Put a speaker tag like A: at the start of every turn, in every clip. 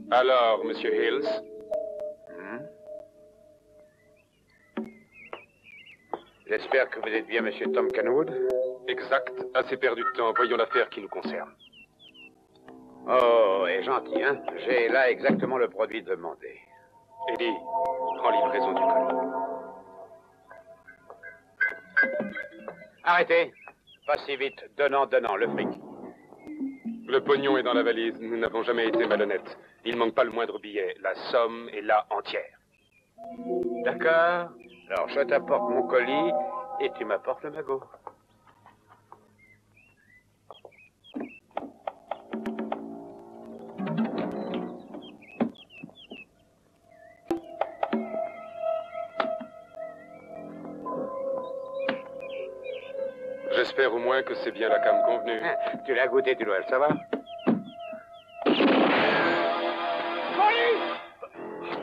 A: Alors, Monsieur Hills?
B: J'espère que vous êtes bien, Monsieur Tom Kenwood.
A: Exact. Assez perdu de temps. Voyons l'affaire qui nous concerne.
B: Oh, est gentil, hein? J'ai là exactement le produit demandé.
A: Eddie, prends livraison du colis.
B: Arrêtez! Pas si vite. Donnant, le fric.
A: Le pognon est dans la valise. Nous n'avons jamais été malhonnêtes. Il manque pas le moindre billet. La somme est là entière.
B: D'accord. Alors, je t'apporte mon colis et tu m'apportes le magot.
A: J'espère au moins que c'est bien la cam convenue.
B: Tu l'as goûté, tu dois le savoir.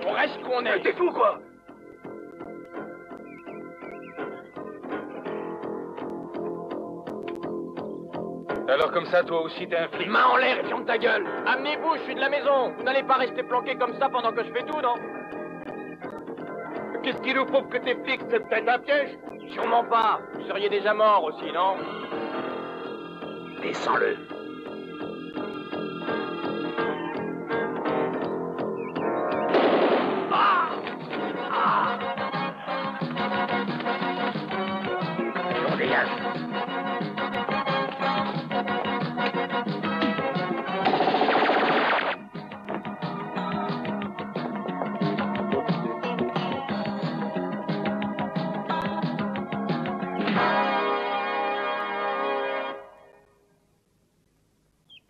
C: On reste où on est. T'es fou, quoi?
A: Alors comme ça, toi aussi, t'es un flic?
C: Main en l'air et ferme ta gueule. Amenez-vous, je suis de la maison. Vous n'allez pas rester planqué comme ça pendant que je fais tout, non? Qu'est-ce qui nous prouve que t'es flic? C'est peut-être un piège? Sûrement pas. Vous seriez déjà mort aussi, non?
B: Descends-le. On dégage.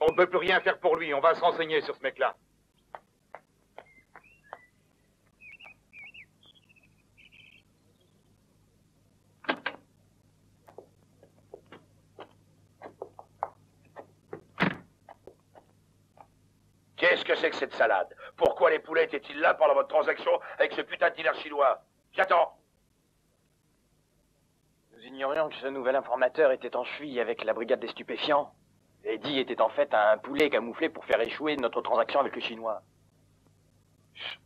C: On ne peut plus rien faire pour lui. On va se renseigner sur ce mec-là.
D: Qu'est-ce que c'est que cette salade? Pourquoi les poulets étaient-ils là pendant votre transaction avec ce putain de dealer chinois? J'attends.
E: Nous ignorions que ce nouvel informateur était en cheville avec la brigade des stupéfiants. Eddie était en fait un poulet camouflé pour faire échouer notre transaction avec le Chinois. Chut.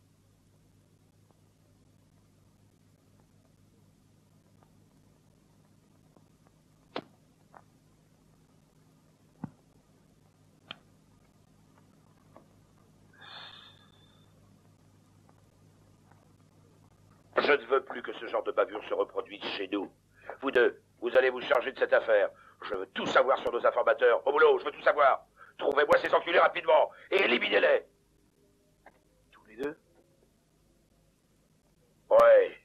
D: Je ne veux plus que ce genre de bavure se reproduise chez nous. Vous deux, vous allez vous charger de cette affaire. Je veux tout savoir sur nos informateurs. Au boulot, je veux tout savoir. Trouvez-moi ces enculés rapidement et éliminez-les.
E: Tous les deux?
D: Ouais.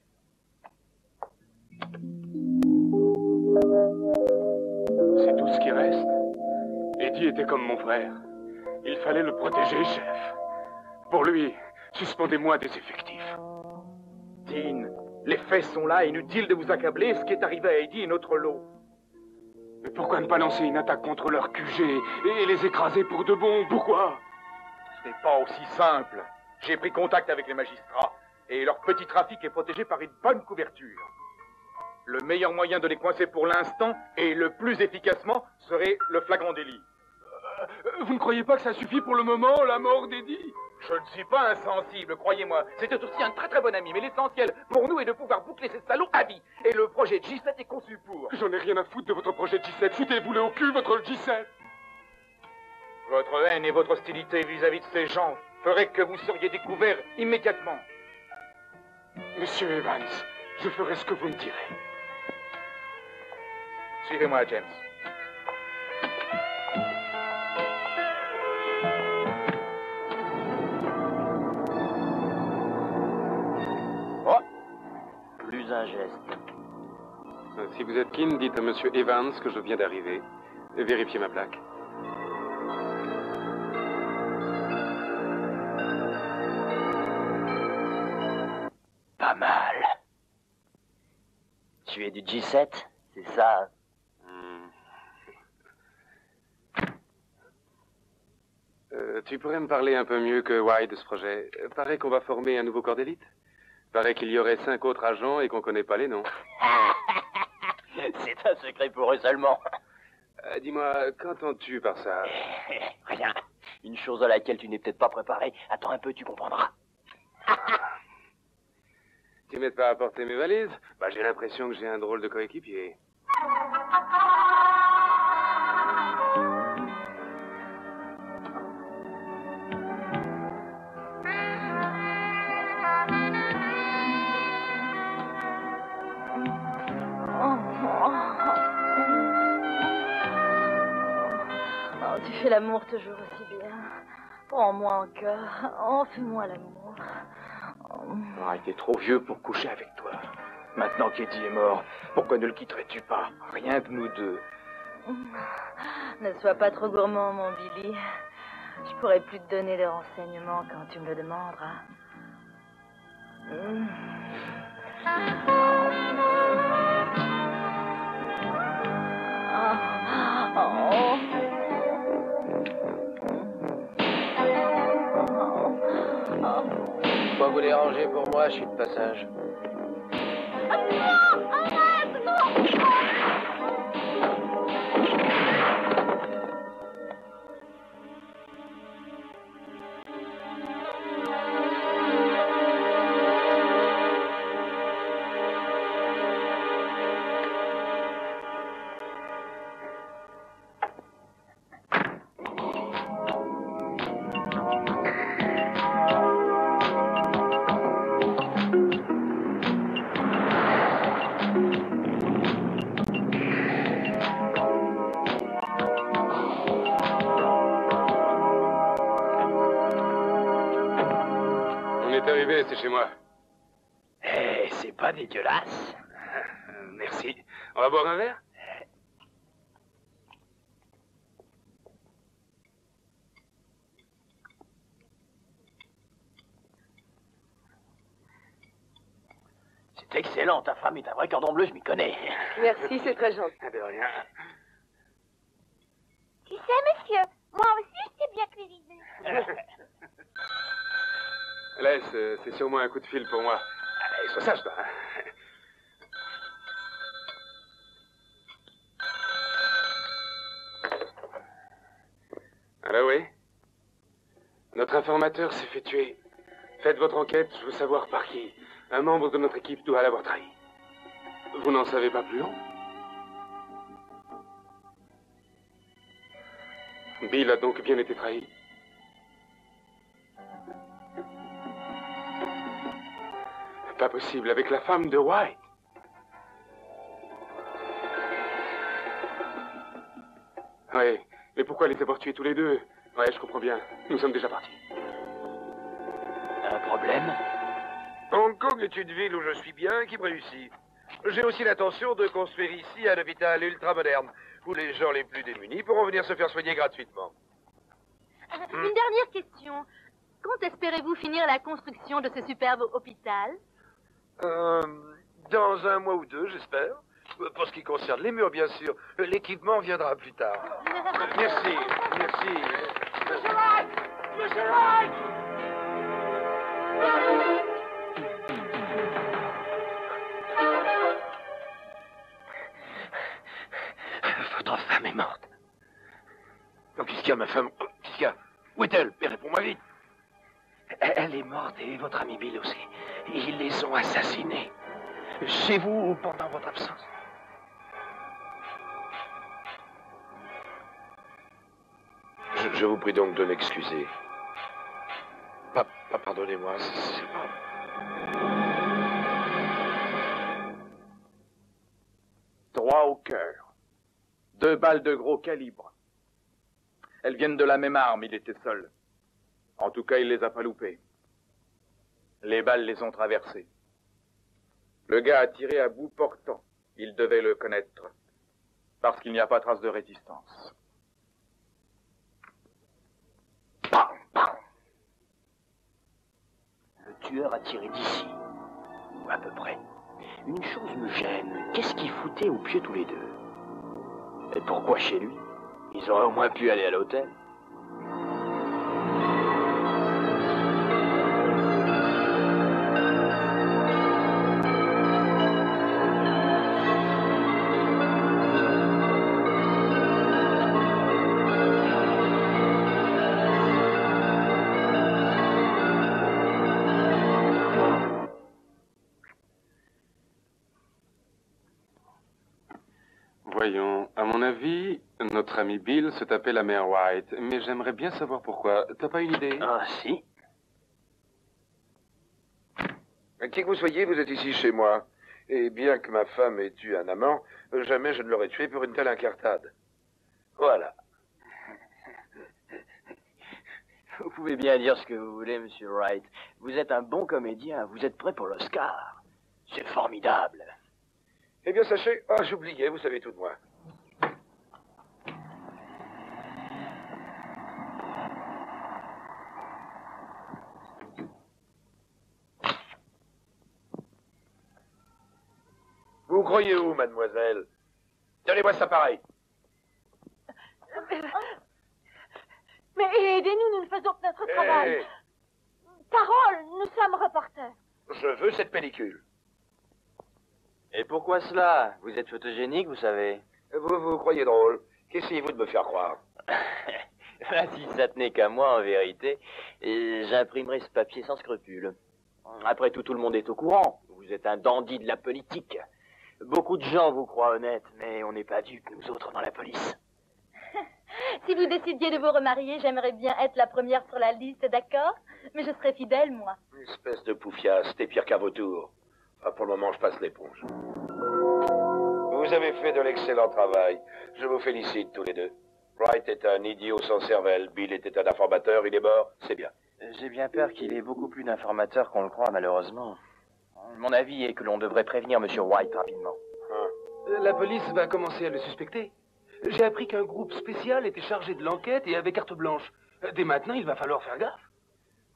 A: C'est tout ce qui reste. Eddie était comme mon frère. Il fallait le protéger, chef. Pour lui, suspendez-moi des effectifs.
C: Dean, les faits sont là, inutile de vous accabler. Ce qui est arrivé à Eddie est notre lot.
A: Mais pourquoi ne pas lancer une attaque contre leur QG et les écraser pour de bon? Pourquoi?
C: Ce n'est pas aussi simple. J'ai pris contact avec les magistrats et leur petit trafic est protégé par une bonne couverture. Le meilleur moyen de les coincer pour l'instant et le plus efficacement serait le flagrant délit.
A: Vous ne croyez pas que ça suffit pour le moment, la mort d'Eddie?
C: Je ne suis pas insensible, croyez-moi. C'était aussi un très très bon ami, mais l'essentiel pour nous est de pouvoir boucler ces salauds à vie. Et le projet J7 est conçu pour.
A: J'en ai rien à foutre de votre projet J7. Foutez-vous-le au cul, votre J7.
C: Votre haine et votre hostilité vis-à-vis de ces gens feraient que vous seriez découvert immédiatement.
A: Monsieur Evans, je ferai ce que vous me direz.
C: Suivez-moi, James.
E: Oh! Plus un geste.
F: Si vous êtes keen, dites à Monsieur Evans que je viens d'arriver. Vérifiez ma plaque.
E: Pas mal. Tu es du G7, c'est ça?
F: Tu pourrais me parler un peu mieux que White de ce projet. Paraît qu'on va former un nouveau corps d'élite. Paraît qu'il y aurait 5 autres agents et qu'on connaît pas les noms.
E: C'est un secret pour eux seulement.
F: Dis-moi, qu'entends-tu par ça?
E: Rien. Une chose à laquelle tu n'es peut-être pas préparé. Attends un peu, tu comprendras.
F: Tu m'aides pas à porter mes valises? Bah, j'ai l'impression que j'ai un drôle de coéquipier.
G: Oh, tu fais l'amour toujours aussi bien. Prends-moi en cœur. Oh, fais-moi l'amour.
C: Ah, il est trop vieux pour coucher avec toi. Maintenant qu'Eddie est mort, pourquoi ne le quitterais-tu pas? Rien que nous deux.
G: Ne sois pas trop gourmand, mon Billy. Je pourrais plus te donner de renseignements quand tu me le demanderas.
E: Pas vous déranger pour moi, je suis de passage.
F: C'est chez moi.
E: Eh, c'est pas dégueulasse.
F: Merci. On va boire un verre?
E: C'est excellent, ta femme est un vrai cordon bleu, je m'y connais.
H: Merci, c'est très gentil.
F: De rien.
I: Tu sais, monsieur, moi aussi, je sais bien cuisiner.
F: Laisse, c'est sûrement un coup de fil pour moi. Allez, sois sage, toi. Hein? Alors oui? Notre informateur s'est fait tuer. Faites votre enquête, je veux savoir par qui. Un membre de notre équipe doit l'avoir trahi. Vous n'en savez pas plus long? Bill a donc bien été trahi. Pas possible, avec la femme de White. Oui, mais pourquoi les avoir tués tous les deux? Ouais, je comprends bien. Nous sommes déjà partis.
E: Un problème?
D: Hong Kong est une ville où je suis bien, qui me réussit. J'ai aussi l'intention de construire ici un hôpital ultra moderne, où les gens les plus démunis pourront venir se faire soigner gratuitement.
G: Une dernière question. Quand espérez-vous finir la construction de ce superbe hôpital?
D: Dans un mois ou deux, j'espère. Pour ce qui concerne les murs, bien sûr. L'équipement viendra plus tard. Merci, merci.
I: Monsieur Wright! Monsieur Wright!
E: Votre femme est morte.
D: Donc, qu'est-ce qu'il y a, ma femme? Qu'est-ce qu'il y a? Où est-elle? Réponds-moi vite.
E: Elle est morte et votre ami Bill aussi. Ils les ont assassinés. Chez vous pendant votre absence.
D: Je vous prie donc de m'excuser. Pardonnez-moi, c'est pas...
C: Droit au cœur. 2 balles de gros calibre. Elles viennent de la même arme, il était seul. En tout cas, il les a pas loupées. Les balles les ont traversées. Le gars a tiré à bout portant. Il devait le connaître, parce qu'il n'y a pas trace de résistance.
E: Le tueur a tiré d'ici, ou à peu près. Une chose me gêne. Qu'est-ce qu'ils foutaient au pieu tous les deux? Et pourquoi chez lui? Ils auraient au moins pu aller à l'hôtel.
F: Voyons, à mon avis, notre ami Bill se tapait la mère White, mais j'aimerais bien savoir pourquoi. T'as pas une idée?
E: Ah, si.
D: Qui que vous soyez, vous êtes ici chez moi. Et bien que ma femme ait eu un amant, jamais je ne l'aurais tué pour une telle incartade. Voilà.
E: Vous pouvez bien dire ce que vous voulez, Monsieur Wright. Vous êtes un bon comédien. Vous êtes prêt pour l'Oscar. C'est formidable.
D: Eh bien, sachez... Ah, j'oubliais, vous savez tout de moi. Vous croyez où, mademoiselle? Donnez-moi ça pareil.
I: Mais aidez-nous, nous ne faisons que notre travail. Parole, nous sommes reporters.
D: Je veux cette pellicule.
E: Et pourquoi cela? Vous êtes photogénique, vous savez.
D: Vous croyez drôle. Qu'essayez-vous de me faire croire?
E: Si ça tenait qu'à moi, en vérité, j'imprimerais ce papier sans scrupule. Après tout, tout le monde est au courant. Vous êtes un dandy de la politique. Beaucoup de gens vous croient honnête, mais on n'est pas dupes, nous autres, dans la police.
G: Si vous décidiez de vous remarier, j'aimerais bien être la première sur la liste, d'accord? Mais je serais fidèle, moi.
D: Une espèce de poufiasse, t'es pire qu'à vos tours. Enfin, pour le moment, je passe l'éponge. Vous avez fait de l'excellent travail. Je vous félicite tous les deux. Wright est un idiot sans cervelle. Bill était un informateur, il est mort, c'est bien.
E: J'ai bien peur qu'il ait beaucoup plus d'informateurs qu'on le croit, malheureusement. Mon avis est que l'on devrait prévenir M. White rapidement.
F: La police va commencer à le suspecter. J'ai appris qu'un groupe spécial était chargé de l'enquête et avait carte blanche. Dès maintenant, il va falloir faire gaffe.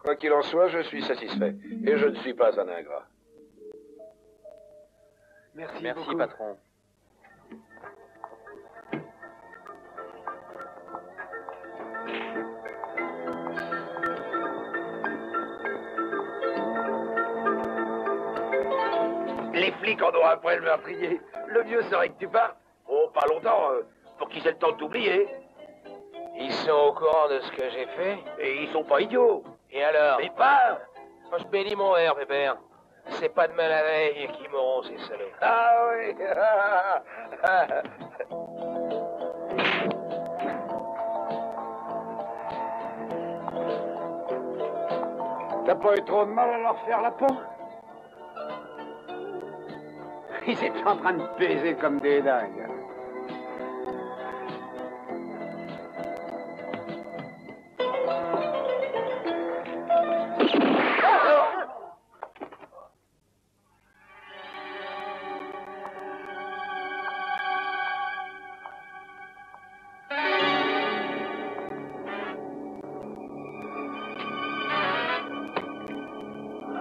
D: Quoi qu'il en soit, je suis satisfait. Et je ne suis pas un ingrat.
F: Merci
E: Merci,
F: beaucoup.
E: patron.
D: Les flics en auront après le meurtrier. Le mieux serait que tu partes. Oh, pas longtemps, pour qu'ils aient le temps de t'oublier.
B: Ils sont au courant de ce que j'ai fait?
D: Et ils sont pas idiots.
B: Et alors?
D: Mais pas.
B: Moi, je bénis mon verre, pépère. C'est pas demain la veille qu'ils m'auront, ces salauds.
D: Ah oui.
B: T'as pas eu trop de mal à leur faire la peau? Ils étaient en train de baiser comme des dingues.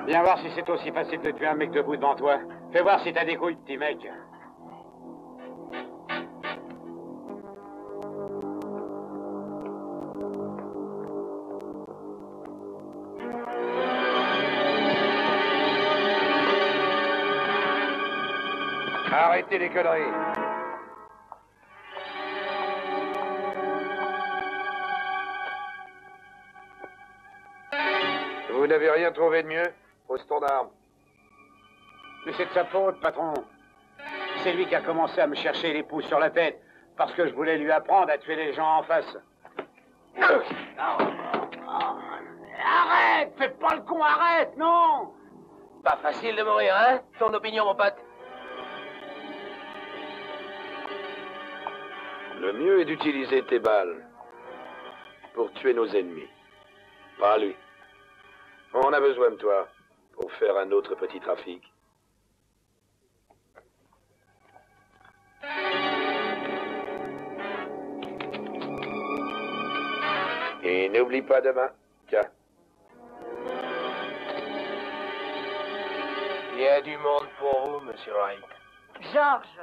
B: Viens voir si c'est aussi facile de tuer un mec debout devant toi. Fais voir si t'as des couilles, petit mec.
D: Arrêtez les conneries. Vous n'avez rien trouvé de mieux? Pose ton arme.
B: Mais c'est de sa faute, patron. C'est lui qui a commencé à me chercher les pouces sur la tête, parce que je voulais lui apprendre à tuer les gens en face. Arrête! Fais pas le con, arrête, non!
D: Pas facile de mourir, hein? Ton opinion, mon pote? Le mieux est d'utiliser tes balles pour tuer nos ennemis. Pas lui. On a besoin de toi pour faire un autre petit trafic. Et n'oublie pas demain. Tiens.
H: Il y a du monde pour vous, monsieur Wright.
I: George,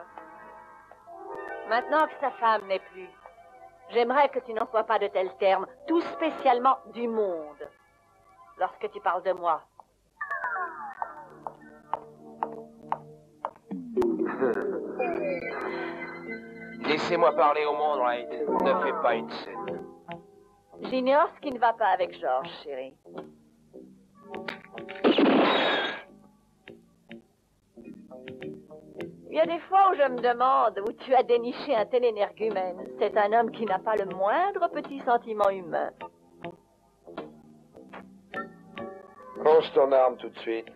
I: maintenant que sa femme n'est plus, j'aimerais que tu n'emploies pas de tels termes, tout spécialement du monde, lorsque tu parles de moi.
H: Laissez-moi parler au monde, Wright. Ne fais pas une scène.
I: J'ignore ce qui ne va pas avec George, chérie. Il y a des fois où je me demande où tu as déniché un tel énergumène. C'est un homme qui n'a pas le moindre petit sentiment humain.
D: Range ton arme tout de suite.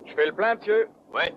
C: Je fais le plein, monsieur.
H: Ouais.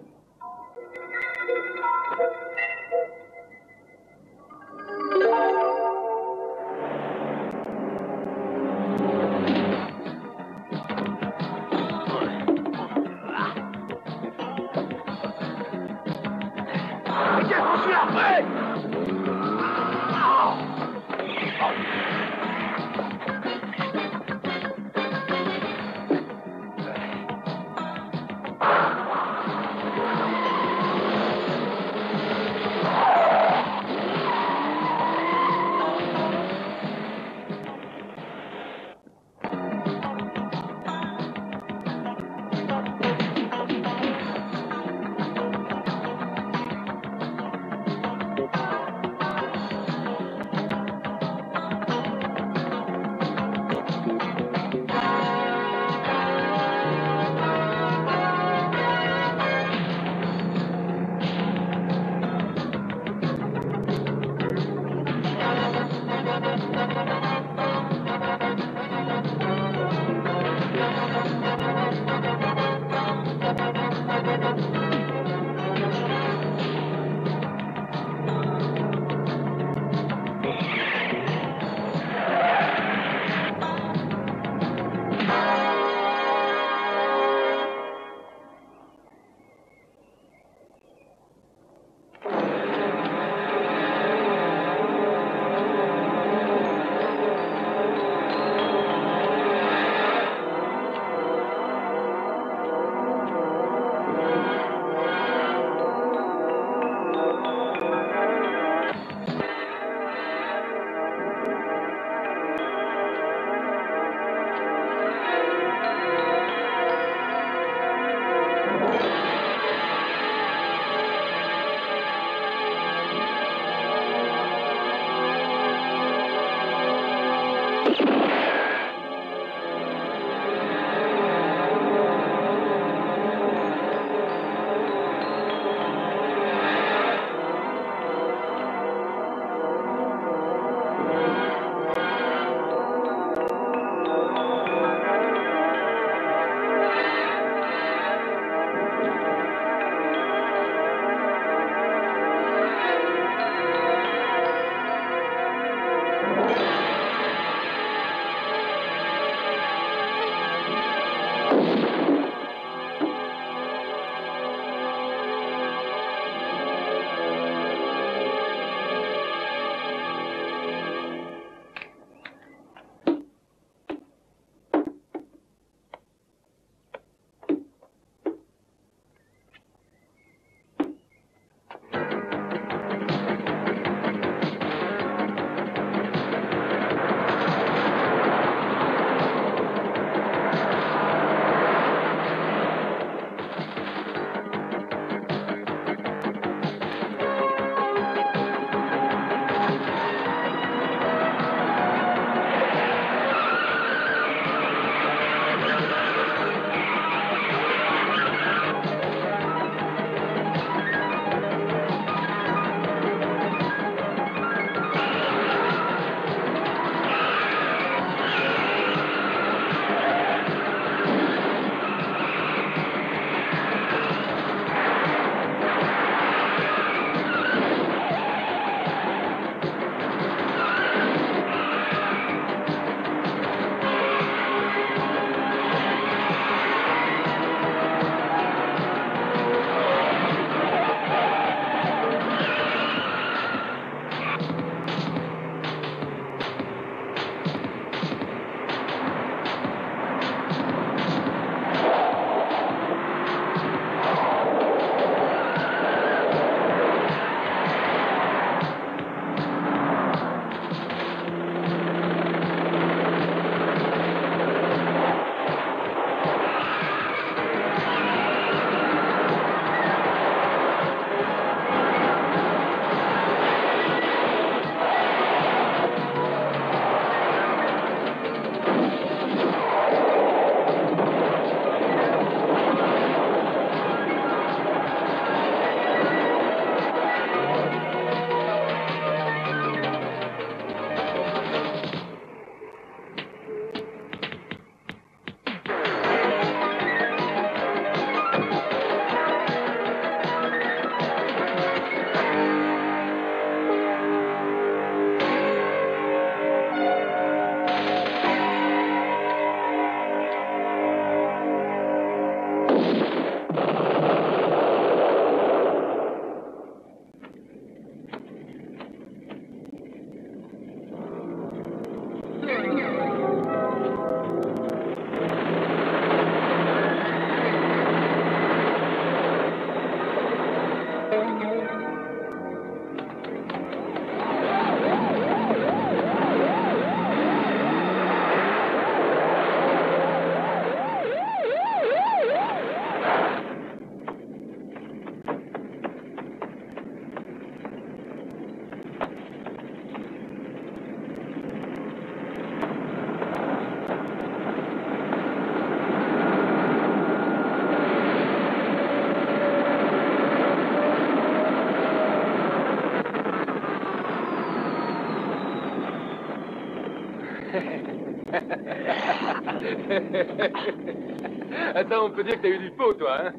F: Attends, on peut dire que t'as eu du pot, toi, hein?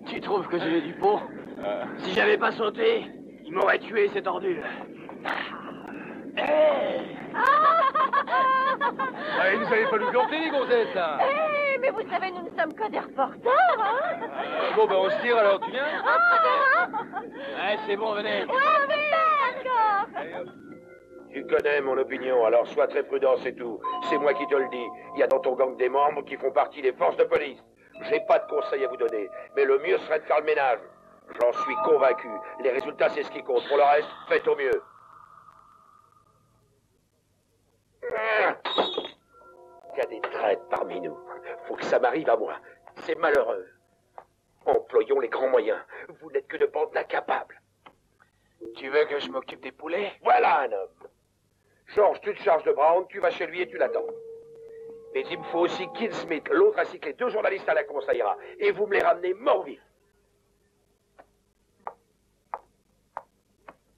E: Tu trouves que j'ai eu du pot? Si j'avais pas sauté, il m'aurait tué, cet ordure.
F: Ah, ils nous avaient pas nous planter, les gonzesses, là.
I: Mais vous savez, nous ne sommes que des reporters, hein?
F: Bon, ben, on se tire, alors, tu viens?
E: Ouais, c'est bon, venez.
I: D'accord.
D: Tu connais mon opinion, alors sois très prudent, c'est tout. C'est moi qui te le dis. Il y a dans ton gang des membres qui font partie des forces de police. J'ai pas de conseils à vous donner, mais le mieux serait de faire le ménage. J'en suis convaincu. Les résultats, c'est ce qui compte. Pour le reste, faites au mieux. Il y a des traîtres parmi nous. Faut que ça m'arrive à moi. C'est malheureux. Employons les grands moyens. Vous n'êtes que de bandes d'incapables.
H: Tu veux que je m'occupe des poulets?
D: Voilà un homme. George, tu te charges de Brown, tu vas chez lui et tu l'attends. Mais il me faut aussi Kill Smith, l'autre ainsi que les 2 journalistes à la conseillera. Et vous me les ramenez morts-vifs.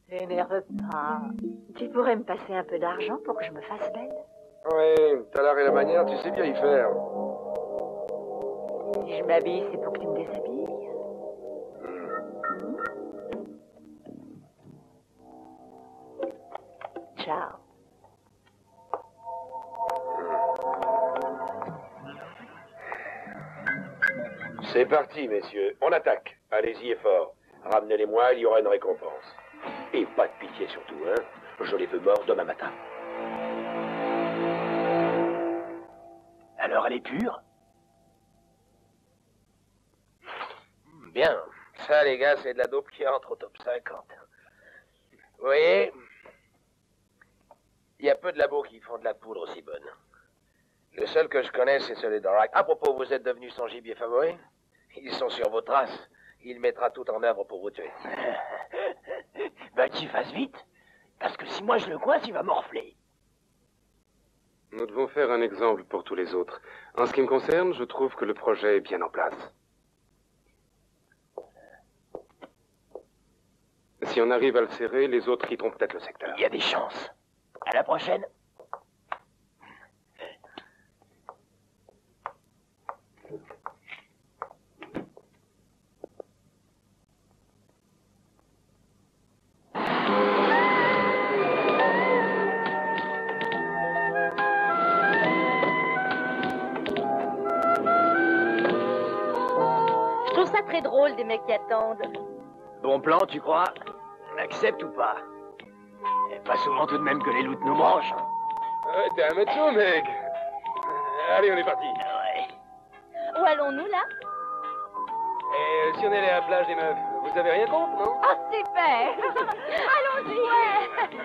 I: N'énerve pas. Tu pourrais me passer un peu d'argent pour que je me fasse belle?
H: Oui, t'as l'art et la manière, tu sais bien y faire.
I: Si je m'habille, c'est pour que tu me déshabilles. Ciao.
D: C'est parti, messieurs. On attaque. Allez-y et fort. Ramenez-les-moi, il y aura une récompense. Et pas de pitié surtout, hein. Je les veux morts demain matin.
E: Alors, elle est pure?
H: Bien. Ça, les gars, c'est de la dope qui entre au top 50. Vous voyez, il y a peu de labos qui font de la poudre aussi bonne. Le seul que je connais, c'est celui d'Orak. À propos, vous êtes devenu son gibier favori? Ils sont sur vos traces. Il mettra tout en œuvre pour vous tuer.
E: Bah, qu'il fasse vite. Parce que si moi je le coince, il va morfler.
F: Nous devons faire un exemple pour tous les autres. En ce qui me concerne, je trouve que le projet est bien en place. Si on arrive à le serrer, les autres quitteront peut-être le secteur.
E: Il y a des chances. À la prochaine.
G: Je trouve ça très drôle, des mecs qui attendent.
E: Bon plan, tu crois? On accepte ou pas? Pas souvent tout de même que les loups nous mangent.
F: Ouais, t'es un macho, mec. Allez, on est parti.
E: Ouais.
G: Où allons-nous, là?
F: Et si on allait à la plage des meufs, vous avez rien contre, non?
G: Oh, super! Allons-y! Ouais.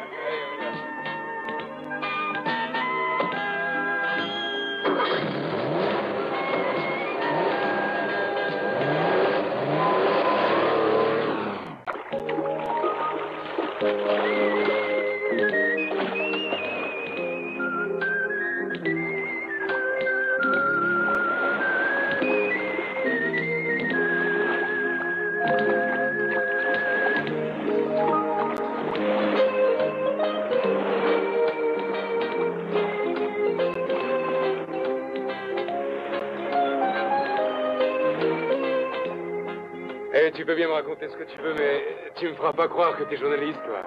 F: Tu peux bien me raconter ce que tu veux, mais tu me feras pas croire que t'es journaliste, toi.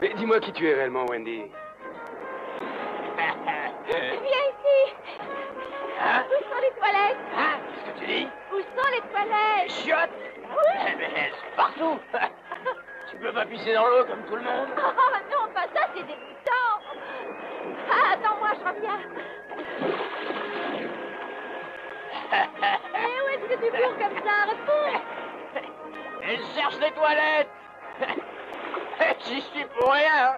F: Mais dis-moi qui tu es réellement, Wendy.
G: Viens ici!
E: Hein?
G: Où sont les toilettes?
E: Hein? Qu'est-ce que tu dis?
G: Où sont les toilettes?
E: Chiottes! Mais elles sont partout! Tu peux pas pisser dans l'eau comme tout le monde?
G: Oh non, pas ça, c'est dégoûtant! Ah, attends-moi, je reviens. Et où est-ce que tu cours comme ça? Réponds!
E: Elle cherche les toilettes! J'y suis pour rien!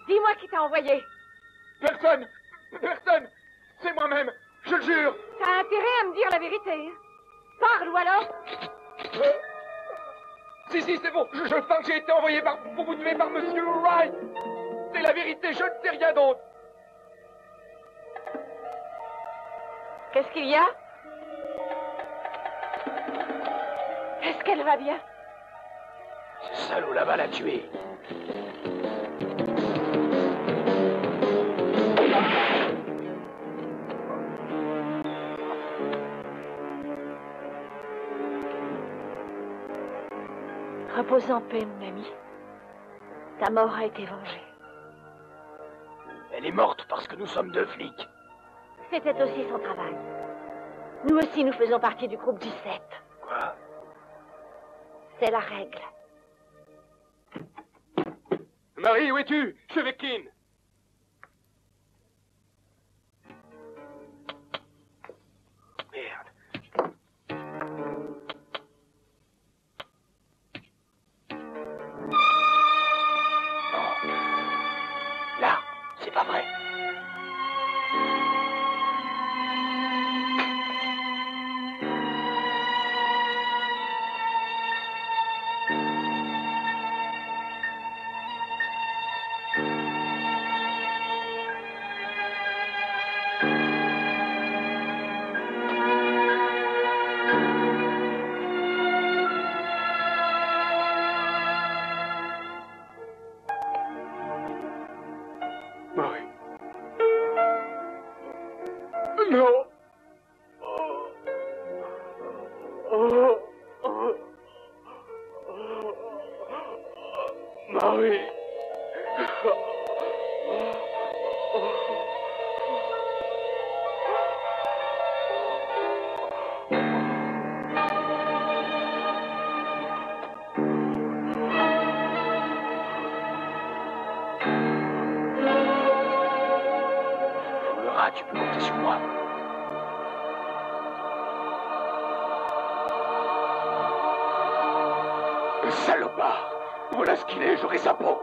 I: Dis-moi qui t'a envoyé.
C: Personne! Personne! C'est moi-même! Je le jure!
I: T'as intérêt à me dire la vérité. Parle ou alors.
C: Si, c'est bon! Je pense que j'ai été envoyé pour vous tuer par Monsieur Wright! C'est la vérité, je ne sais rien d'autre!
I: Qu'est-ce qu'il y a? Est-ce qu'elle va bien?
H: Ce salaud là-bas l'a tué.
I: Repose en paix, mon ami. Ta mort a été vengée.
H: Elle est morte parce que nous sommes deux flics.
I: C'était aussi son travail. Nous aussi, nous faisons partie du groupe 17.
H: Quoi?
I: C'est la règle.
F: Marie, où es-tu? Je suis avec Keane.
H: Merde. Non. Là, c'est pas vrai.
F: Marie. Non. Marie.
H: Tu peux compter sur moi.
F: Salopard. Voilà ce qu'il est, j'aurai sa peau.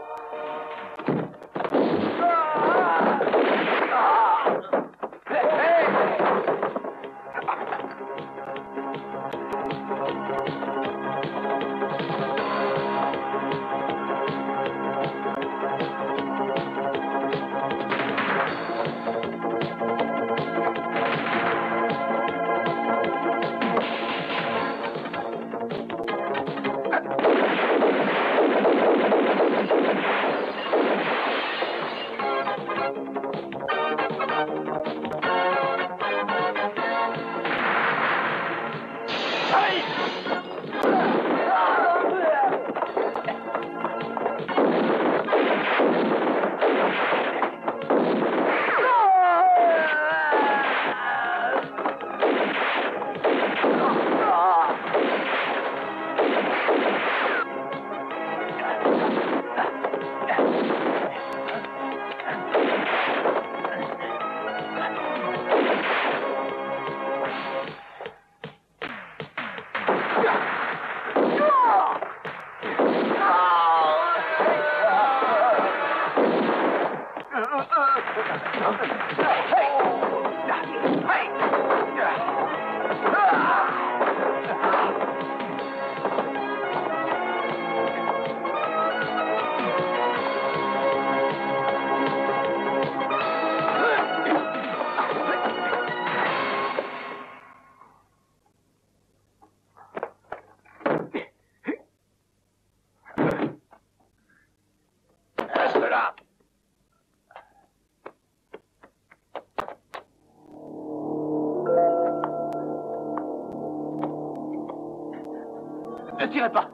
B: Ne tirez pas.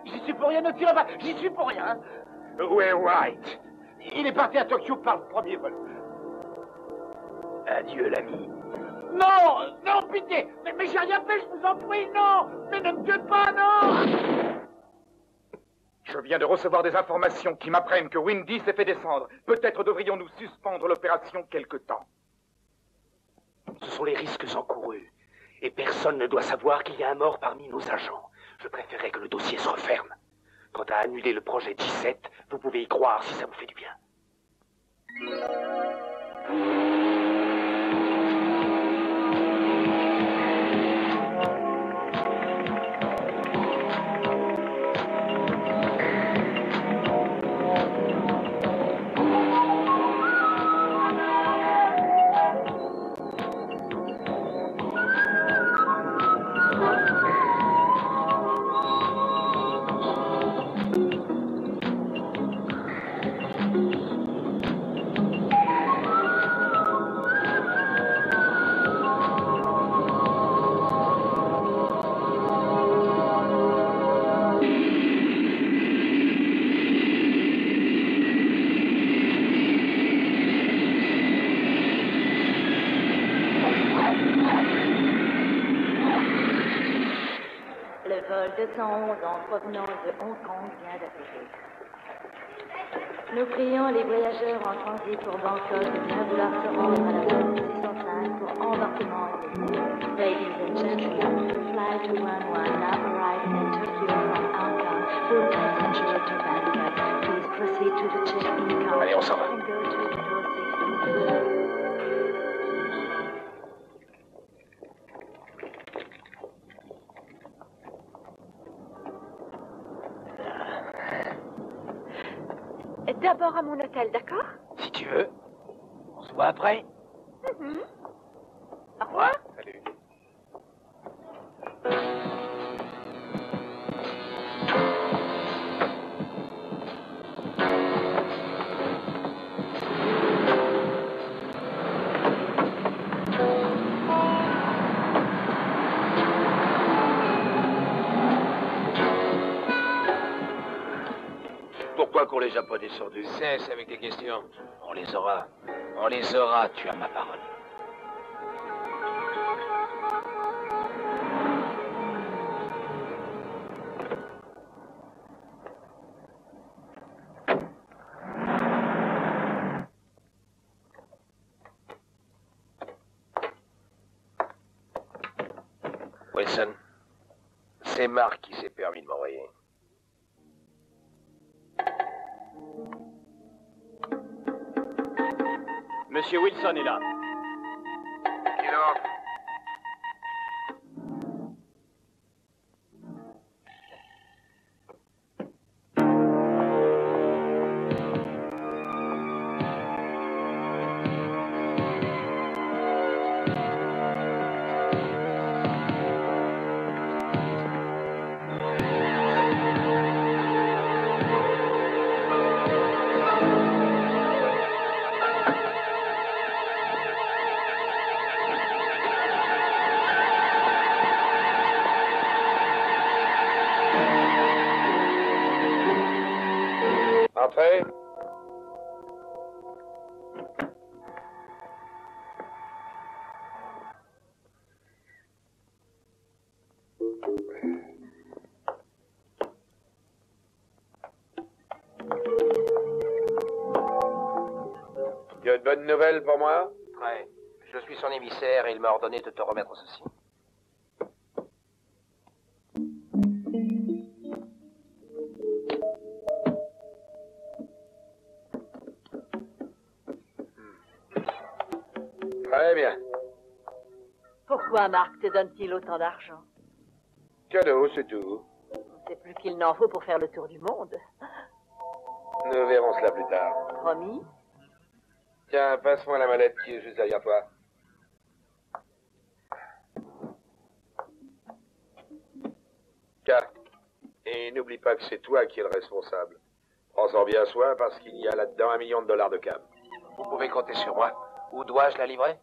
B: J'y suis pour rien, ne tirez pas. J'y suis pour rien.
C: Où est White?
B: Il est parti à Tokyo par le premier vol.
H: Adieu, l'ami.
B: Non, non, pitié. Mais j'ai rien fait, je vous en prie, non. Mais ne me tuez pas, non.
C: Je viens de recevoir des informations qui m'apprennent que Windy s'est fait descendre. Peut-être devrions-nous suspendre l'opération quelque temps.
H: Ce sont les risques encourus.
J: Et personne ne doit savoir qu'il y a un mort parmi nos agents. Je préférerais que le dossier se referme. Quant à annuler le projet 17, vous pouvez y croire si ça vous fait du bien.
G: Le vol 211 en provenance de Hong Kong vient d'arriver. Nous prions les voyageurs en transit pour Bangkok de bien vouloir se rendre à la zone 605 pour embarquement immédiat. Ladies and gentlemen, flight 211 now arriving in Tokyo from Hong Kong. Full passenger to Bangkok. Please proceed to the check-in counter
J: Allez, on s'en va.
G: and go to door 6.
I: D'abord à mon hôtel, d'accord?
J: Si tu veux. On se voit après.
I: Au revoir.
J: Salut.
D: Pourquoi qu'on les a pas descendus?
H: Cesse avec les questions. On les aura. On les aura, tu as ma parole. Wilson, c'est Marc qui s'est permis de m'envoyer.
E: Monsieur Wilson est là.
D: Qu'il entre.
C: Entrez. Tu as une bonne nouvelle pour moi?
H: Très. Je suis son émissaire et il m'a ordonné de te remettre ceci.
C: Très bien.
I: Pourquoi Marc te donne-t-il autant d'argent?
C: Cadeau, c'est tout.
I: C'est plus qu'il n'en faut pour faire le tour du monde.
C: Nous verrons cela plus tard.
I: Promis?
C: Tiens, passe-moi la mallette qui est juste derrière toi. Tiens. Et n'oublie pas que c'est toi qui es le responsable. Prends-en bien soin parce qu'il y a là-dedans $1 million de cam.
H: Vous pouvez compter sur moi. Où dois-je la livrer?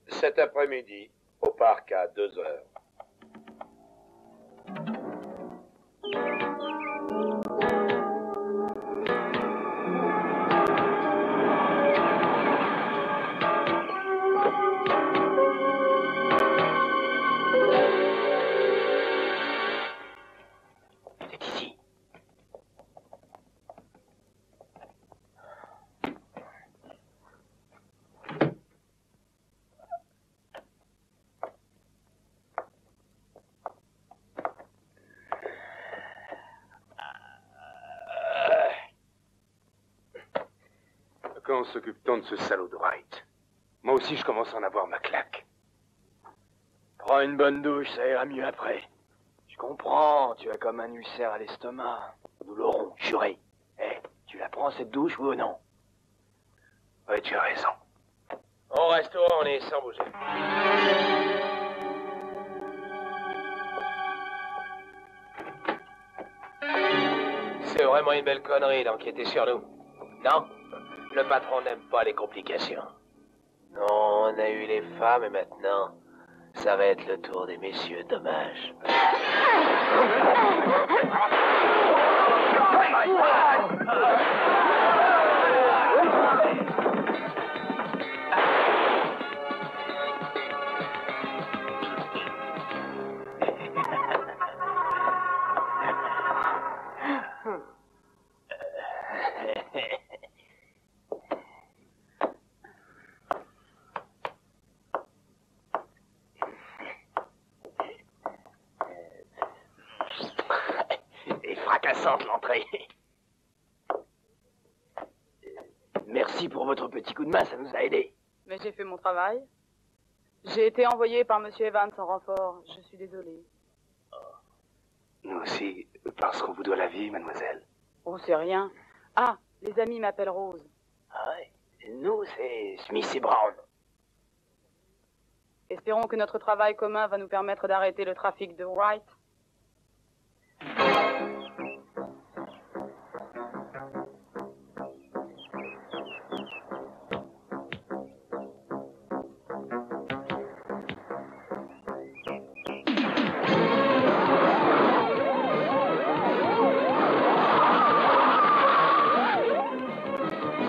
C: Cet après-midi, au parc à 2 heures.
J: C'est ici.
F: temps s'occupe-t-on de ce salaud de Wright? Moi aussi, je commence à en avoir ma claque.
E: Prends une bonne douche, ça ira mieux après. Je comprends, tu as comme un ulcère à l'estomac. Nous l'aurons, juré. Tu la prends cette douche, oui ou non?
F: Ouais, tu as raison.
H: Au restaurant, on est sans bouger. C'est vraiment une belle connerie d'enquêter sur nous. Non? Le patron n'aime pas les complications. Non, on a eu les femmes et maintenant, ça va être le tour des messieurs, dommage.
E: Fracassante l'entrée. Merci pour votre petit coup de main, ça nous a aidés.
K: Mais j'ai fait mon travail. J'ai été envoyé par Monsieur Evans en renfort. Je suis désolée.
J: Nous aussi, parce qu'on vous doit la vie, mademoiselle.
K: On sait rien. Ah, les amis m'appellent Rose.
E: Ah ouais. Nous, c'est Smith et Brown.
K: Espérons que notre travail commun va nous permettre d'arrêter le trafic de Wright.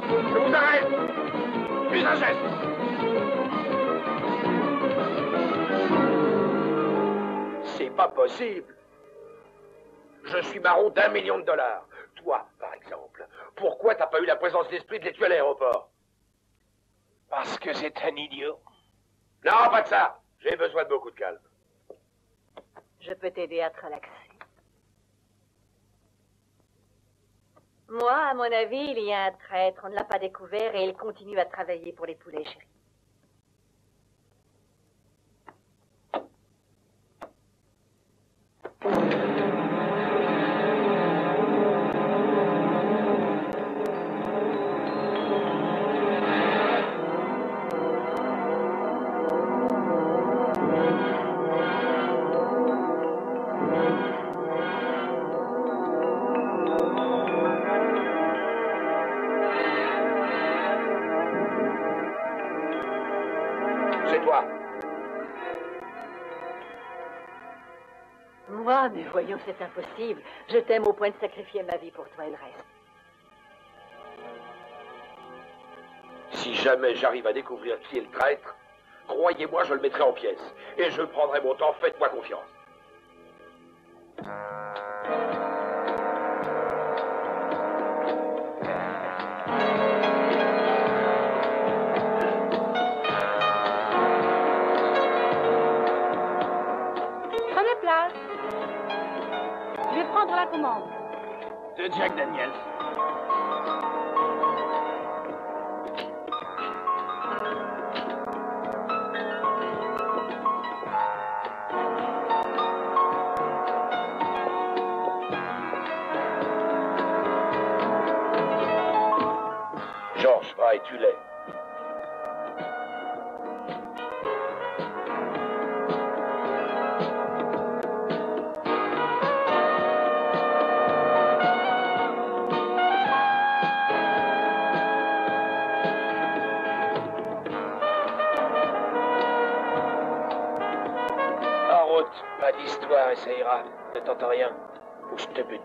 D: Je vous arrête! Plus un geste! C'est pas possible! Je suis baron d'1 million de dollars. Toi, par exemple, pourquoi t'as pas eu la présence d'esprit de les tuer à l'aéroport?
H: Parce que c'est un idiot.
D: Non, pas de ça! J'ai besoin de beaucoup de calme.
I: Je peux t'aider à te relaxer. Moi, à mon avis, il y a un traître. On ne l'a pas découvert et il continue à travailler pour les poulets chéris.
D: C'est toi.
I: Moi, mais voyons, c'est impossible. Je t'aime au point de sacrifier ma vie pour toi et le reste.
D: Si jamais j'arrive à découvrir qui est le traître, croyez-moi, je le mettrai en pièces. Et je prendrai mon temps, faites-moi confiance.
K: Prenez place. Je vais prendre la commande.
E: De Jack Daniels.
D: George Wright, tu l'es.
H: En route, pas d'histoire et ça ira. Ne tente rien, ou je te bute.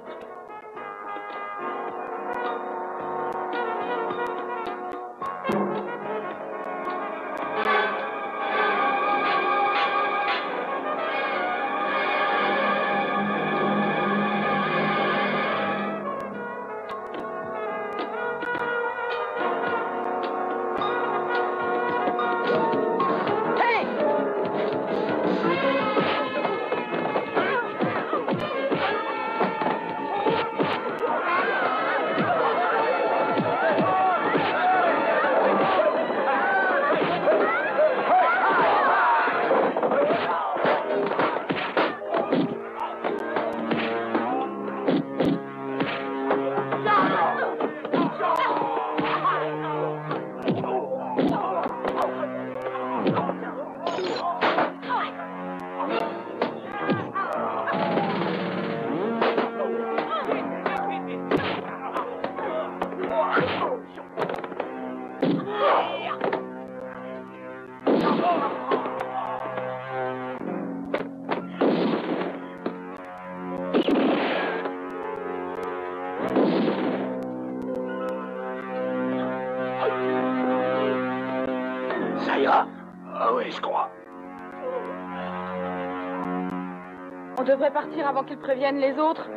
K: On devrait partir avant qu'ils préviennent les autres.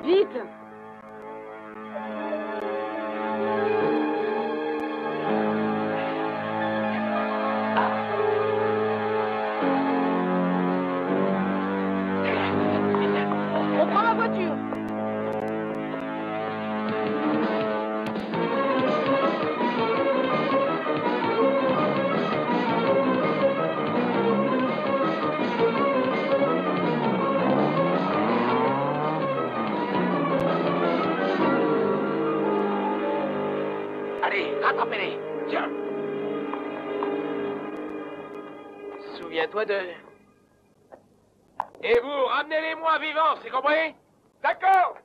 K: Vite! On prend la voiture!
H: Allez, rattrapez-les. Tiens. Souviens-toi de... Et vous, ramenez-les-moi vivants, c'est compris? D'accord.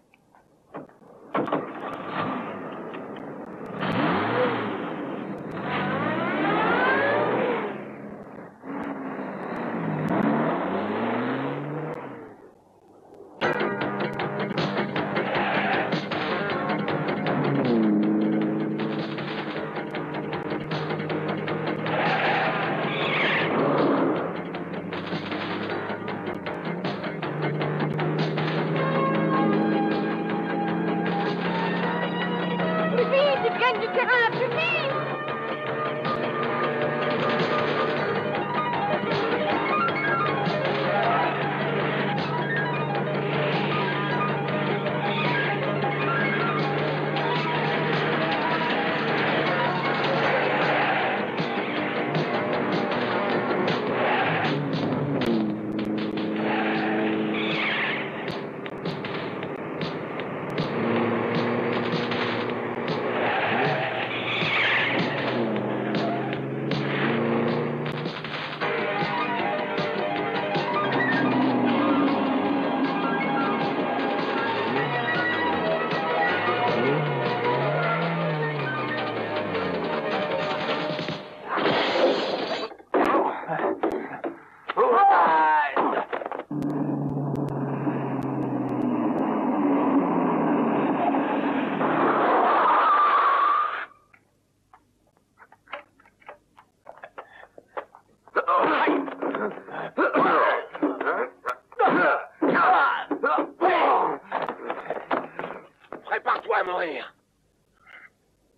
H: Prépare-toi à mourir.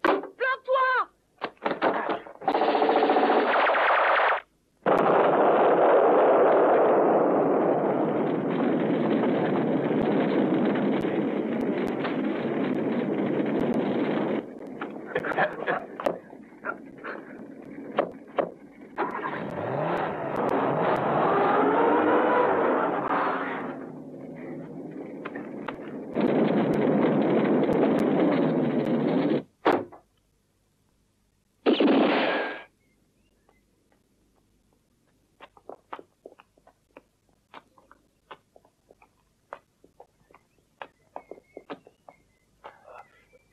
K: Planque-toi!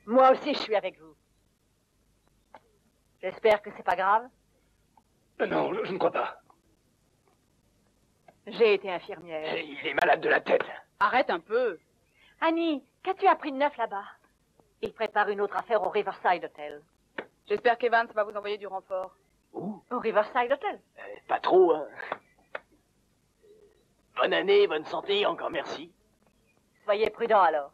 I: Moi aussi, je suis avec vous. J'espère que c'est pas grave.
J: Non, je ne crois pas.
I: J'ai été infirmière.
J: Il est malade de la tête.
K: Arrête un peu.
I: Annie, qu'as-tu appris de neuf là-bas? Il prépare une autre affaire au Riverside Hotel.
K: J'espère qu'Evans va vous envoyer du renfort.
J: Où?
I: Au Riverside Hotel.
J: Pas trop, hein. Bonne année, bonne santé, encore merci.
I: Soyez prudents alors.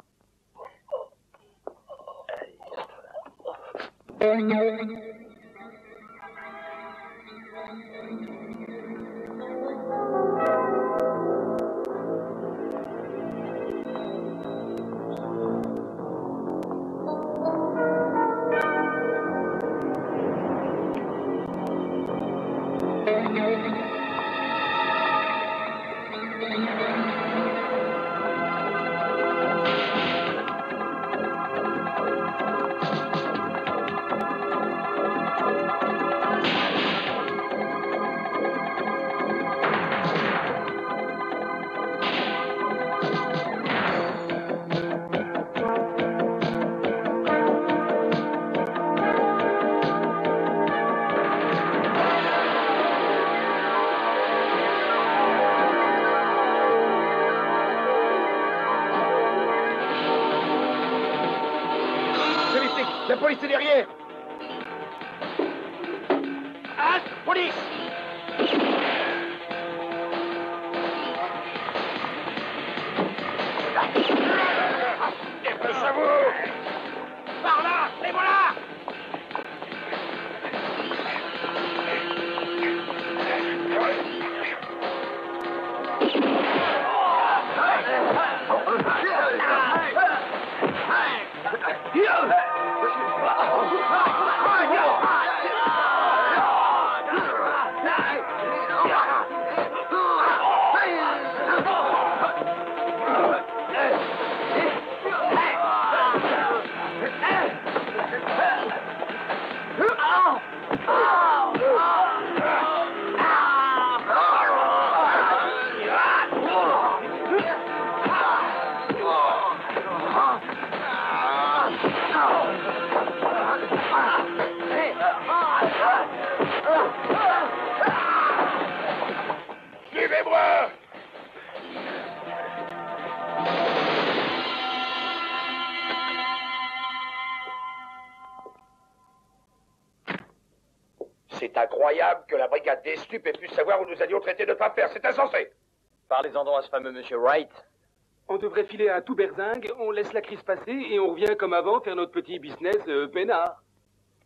C: La police est derrière.
J: Halte, police!
D: C'est incroyable que la brigade des stupes ait pu savoir où nous allions traiter notre affaire. C'est insensé.
E: Parlez-en donc à ce fameux monsieur Wright.
F: On devrait filer à tout berzingue, on laisse la crise passer et on revient comme avant faire notre petit business peinard.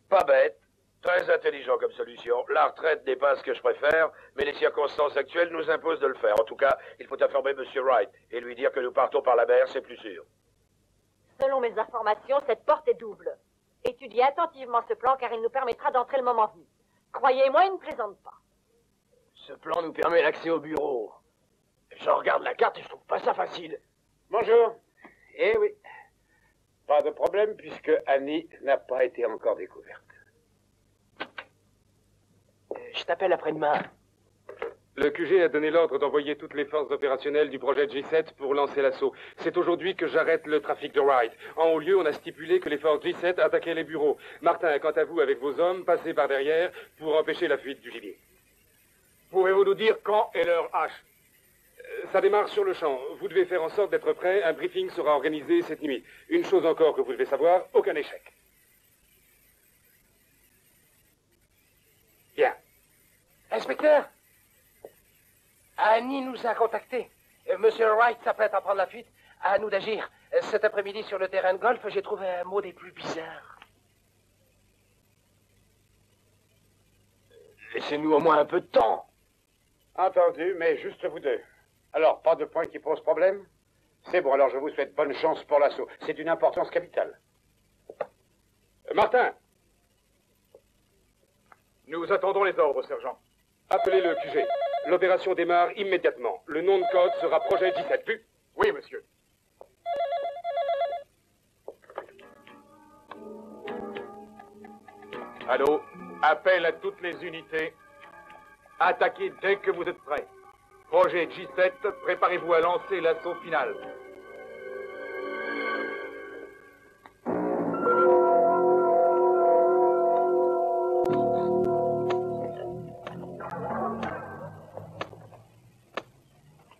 D: Pas bête. Très intelligent comme solution. La retraite n'est pas ce que je préfère, mais les circonstances actuelles nous imposent de le faire. En tout cas, il faut informer monsieur Wright et lui dire que nous partons par la mer, c'est plus sûr.
I: Selon mes informations, cette porte est double. Étudiez attentivement ce plan car il nous permettra d'entrer le moment venu. Croyez-moi, il ne plaisante pas.
H: Ce plan nous permet l'accès au bureau. Je regarde la carte et je trouve pas ça facile.
B: Bonjour. Eh oui. Pas de problème puisque Annie n'a pas été encore découverte.
H: Je t'appelle après-demain.
F: Le QG a donné l'ordre d'envoyer toutes les forces opérationnelles du projet G7 pour lancer l'assaut. C'est aujourd'hui que j'arrête le trafic de Wright. En haut lieu, on a stipulé que les forces G7 attaquaient les bureaux. Martin, quant à vous, avec vos hommes, passez par derrière pour empêcher la fuite du gibier.
C: Pouvez-vous nous dire quand est l'heure H?
F: Ça démarre sur le champ. Vous devez faire en sorte d'être prêt. Un briefing sera organisé cette nuit. Une chose encore que vous devez savoir, aucun échec. Bien.
H: Inspecteur, Annie nous a contactés. Monsieur Wright s'apprête à prendre la fuite. À nous d'agir. Cet après-midi, sur le terrain de golf, j'ai trouvé un mot des plus bizarres. Laissez-nous au moins un peu de temps.
B: Entendu, mais juste vous deux. Alors, pas de point qui pose problème? C'est bon, alors je vous souhaite bonne chance pour l'assaut. C'est d'une importance capitale.
F: Martin,
C: Nous attendons les ordres, sergent.
F: appelez le QG. L'opération démarre immédiatement. Le nom de code sera projet G7. Vu?
C: Oui, monsieur. Allô, appel à toutes les unités. Attaquez dès que vous êtes prêts. Projet J7, préparez-vous à lancer l'assaut final.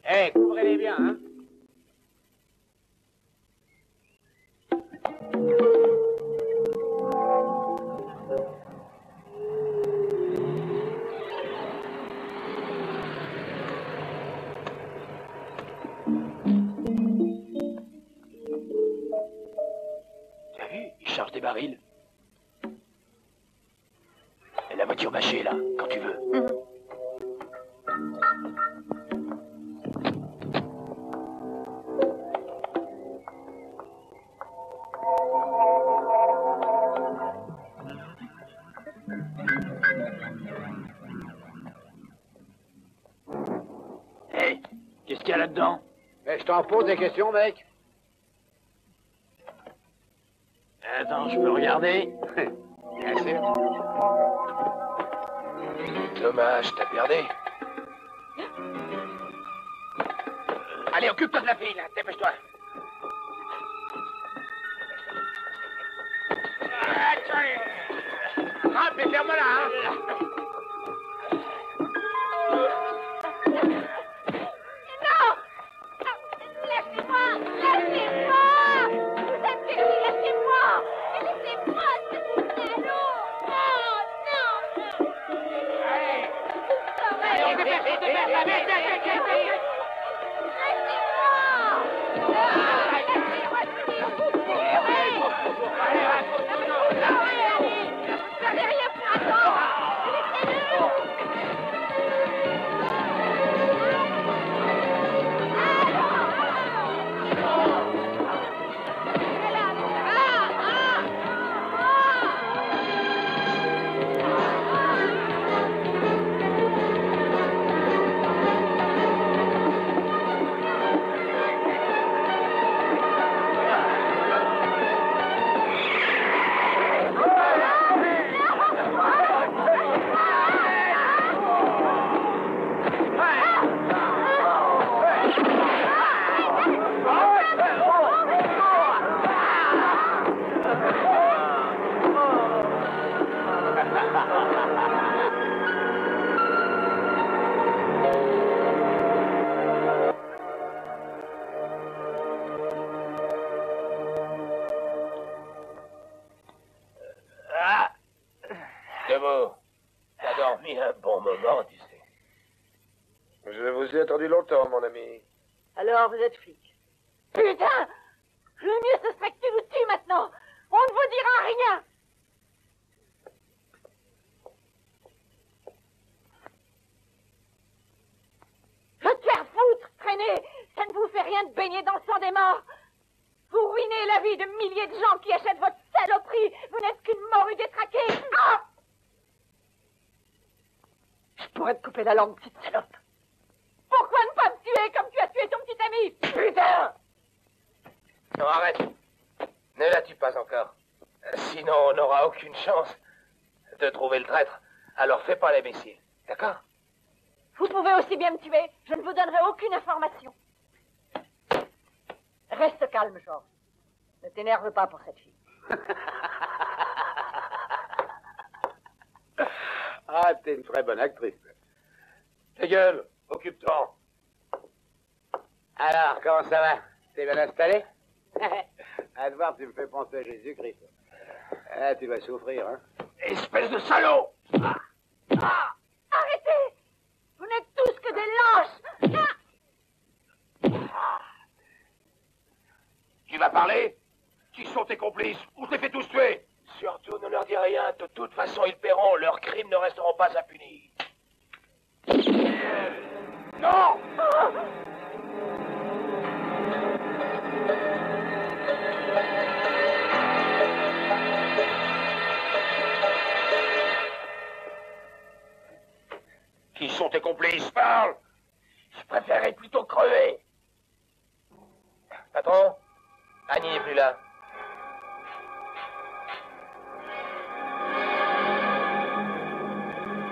B: Eh, couvrez-les bien, hein?
H: T'as vu? Il charge des barils. Et la voiture bâchée, là, quand tu veux. Hey, qu'est-ce qu'il y a là-dedans?
B: Mais je t'en pose des questions, mec.
H: Attends, je peux regarder?
B: Bien sûr.
H: Dommage, t'as perdu.
B: Allez, occupe-toi de la fille, là. Dépêche-toi. Ah, mais ferme-la, hein.
L: Non! Laissez-moi! Laissez-moi! Vous êtes permis, laissez-moi! Laissez-moi, ce salaud! Non! Non! Allez, on dépêche, laissez-moi! Vous n'avez rien pour attendre!
H: moment, tu sais.
D: Je vous ai attendu longtemps, mon ami.
I: Alors, vous êtes flic. Putain! Le mieux, ce serait que tu nous tues maintenant! On ne vous dira rien! Va te faire foutre, traîner! Ça ne vous fait rien de baigner dans le sang des morts! Vous ruinez la vie de milliers de gens qui achètent votre saloperie! Vous n'êtes qu'une morue détraquée! Ah! Je pourrais te couper la langue, petite salope! Pourquoi ne pas me tuer comme tu as tué ton petit ami? Putain!
H: Non, arrête. Ne la tue pas encore. Sinon, on n'aura aucune chance de trouver le traître. Alors fais pas l'imbécile. D'accord?
I: Vous pouvez aussi bien me tuer. Je ne vous donnerai aucune information. Reste calme, Georges. Ne t'énerve pas pour cette fille.
B: Ah, t'es une très bonne actrice.
D: Ta gueule, occupe-toi.
B: Alors, comment ça va? T'es bien installé? À te voir, tu me fais penser à Jésus-Christ. Ah, tu vas souffrir, hein?
D: Espèce de salaud!
I: Arrêtez! Vous n'êtes tous que des lâches!
D: Tu vas parler? Qui sont tes complices? Ou je les fais tous tuer?
H: Surtout, ne leur dis rien. De toute façon, ils paieront. Leurs crimes ne resteront pas impunis.
D: Non! Qui sont tes complices? Parle!
H: Je préférerais plutôt crever. Patron, Annie n'est plus là.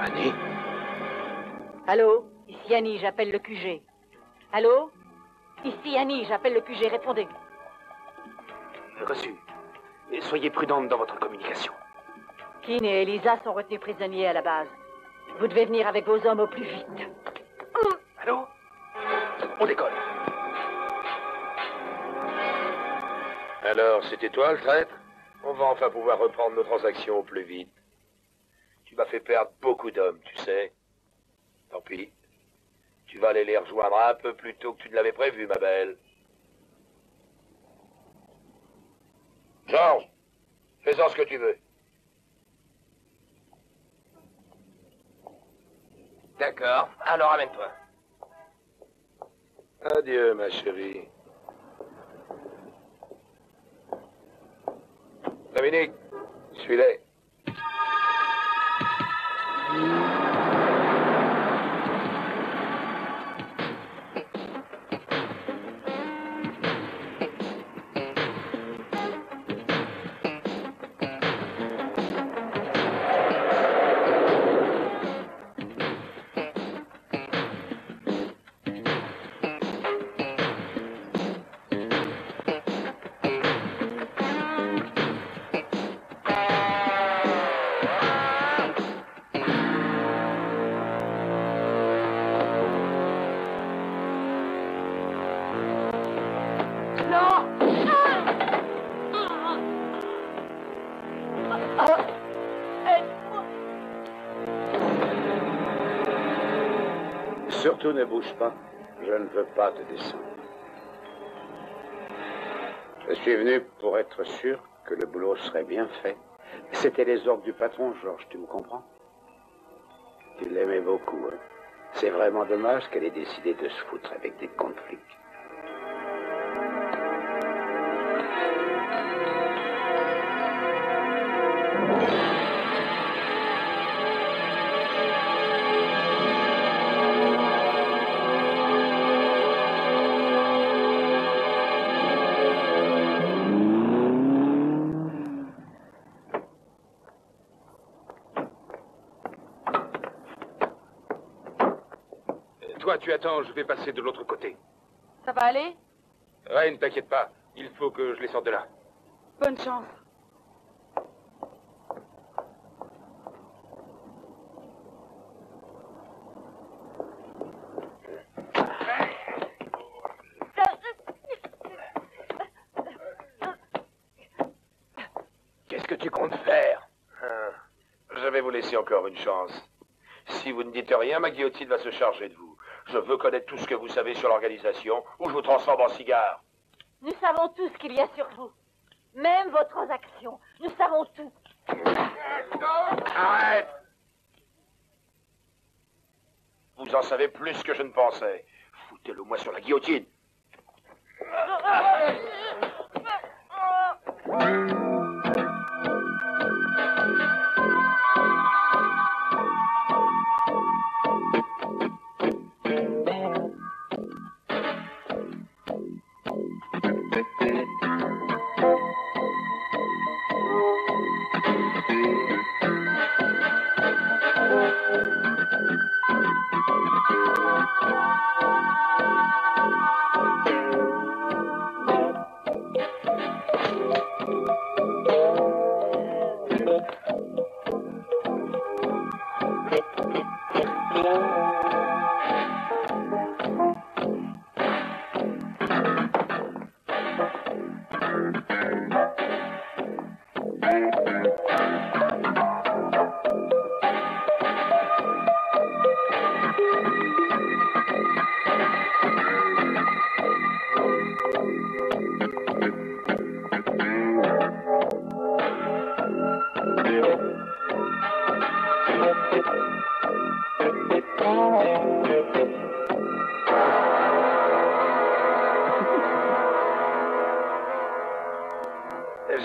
B: Annie?
I: Allô? Ici Annie, j'appelle le QG. Allô? Ici Annie, j'appelle le QG, répondez.
J: Reçu. Et soyez prudente dans votre communication.
I: Keane et Elisa sont retenus prisonniers à la base. Vous devez venir avec vos hommes au plus vite.
J: Allô? On décolle.
D: Alors, c'était toi le traître? On va enfin pouvoir reprendre nos transactions au plus vite. Tu m'as fait perdre beaucoup d'hommes, tu sais. Tant pis. Tu vas aller les rejoindre un peu plus tôt que tu ne l'avais prévu, ma belle. Georges, fais-en ce que tu veux.
H: D'accord, alors amène-toi.
D: Adieu, ma chérie. Dominique, suis-les.
B: Surtout ne bouge pas. Je ne veux pas te descendre. Je suis venu pour être sûr que le boulot serait bien fait. C'était les ordres du patron, Georges, tu me comprends? Tu l'aimais beaucoup, hein? C'est vraiment dommage qu'elle ait décidé de se foutre avec des comptes flics.
F: Toi, tu attends, je vais passer de l'autre côté.
K: Ça va aller?
F: Ouais, ne t'inquiète pas. Il faut que je les sorte de là.
K: Bonne chance.
H: Qu'est-ce que tu comptes faire?
D: Je vais vous laisser encore une chance. Si vous ne dites rien, ma guillotine va se charger de vous. Je veux connaître tout ce que vous savez sur l'organisation, ou je vous transforme en cigare.
I: Nous savons tout ce qu'il y a sur vous. Même vos transactions. Nous savons tout.
D: Arrête! Vous en savez plus que je ne pensais. Foutez-le moi sur la guillotine.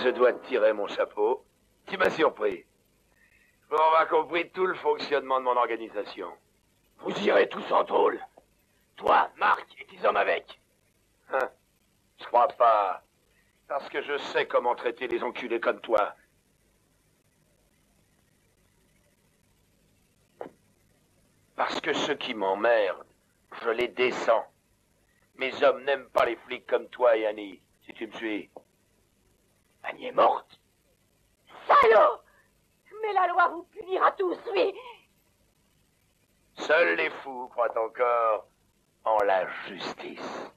D: Je dois te tirer mon chapeau. Tu m'as surpris. Bon, on a compris tout le fonctionnement de mon organisation.
J: Vous irez tous en tôle. Toi, Marc, et tes hommes avec.
D: Hein? Je crois pas. Parce que je sais comment traiter les enculés comme toi. Parce que ceux qui m'emmerdent, je les descends. Mes hommes n'aiment pas les flics comme toi et Annie, si tu me suis.
J: Annie est morte.
I: Salaud! Mais la loi vous punira tous, oui.
D: Seuls les fous croient encore en la justice.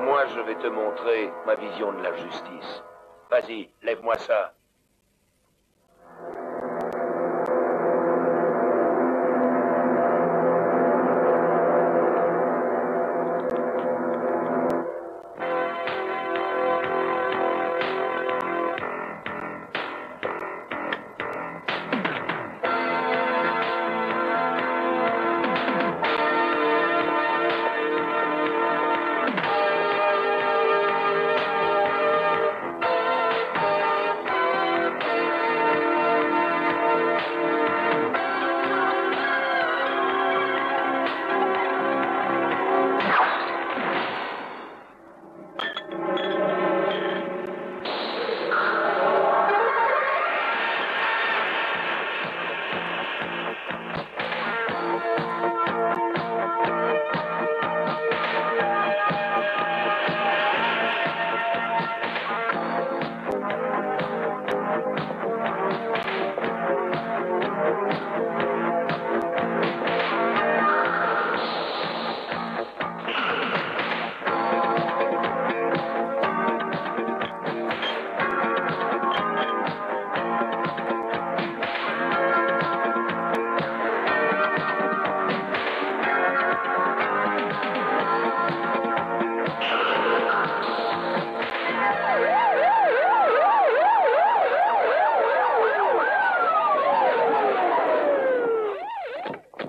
D: Moi, je vais te montrer ma vision de la justice. Vas-y, lève-moi ça.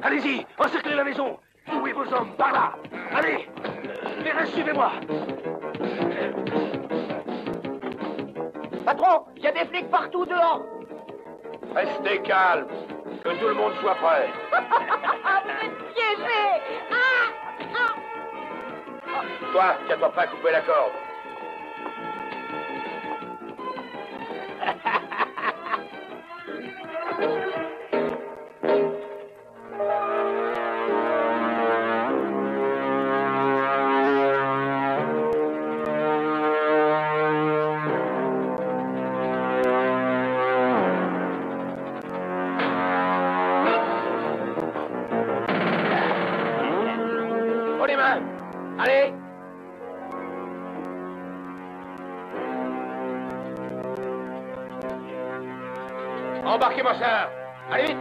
J: Allez-y, encerclez la maison. Douez vos hommes, par là. Allez, les restes, suivez-moi.
H: Patron, il y a des flics partout dehors.
D: Restez calme, que tout le monde soit prêt.
I: Vous êtes piégés.
D: Toi, tiens-toi prêt à couper la corde.
H: Oh les mains. Allez. Embarquez-moi ça. Allez vite.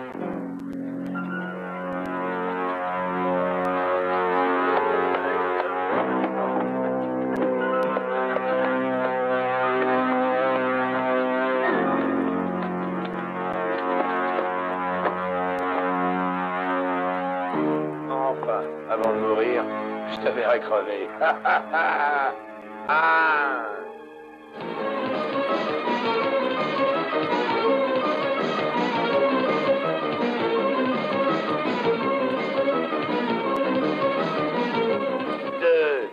D: Enfin, avant de mourir, je te verrai crever. Ah. Deux.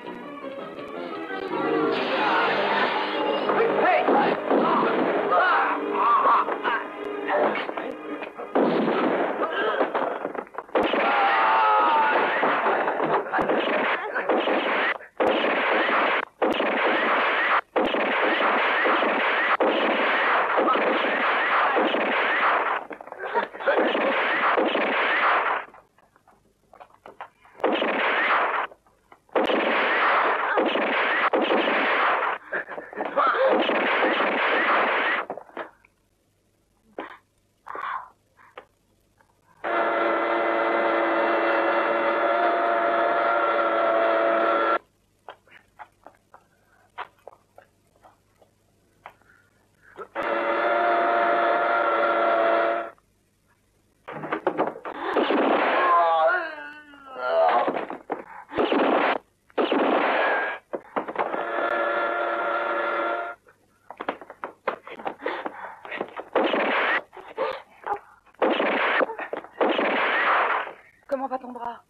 K: Comment va ton bras?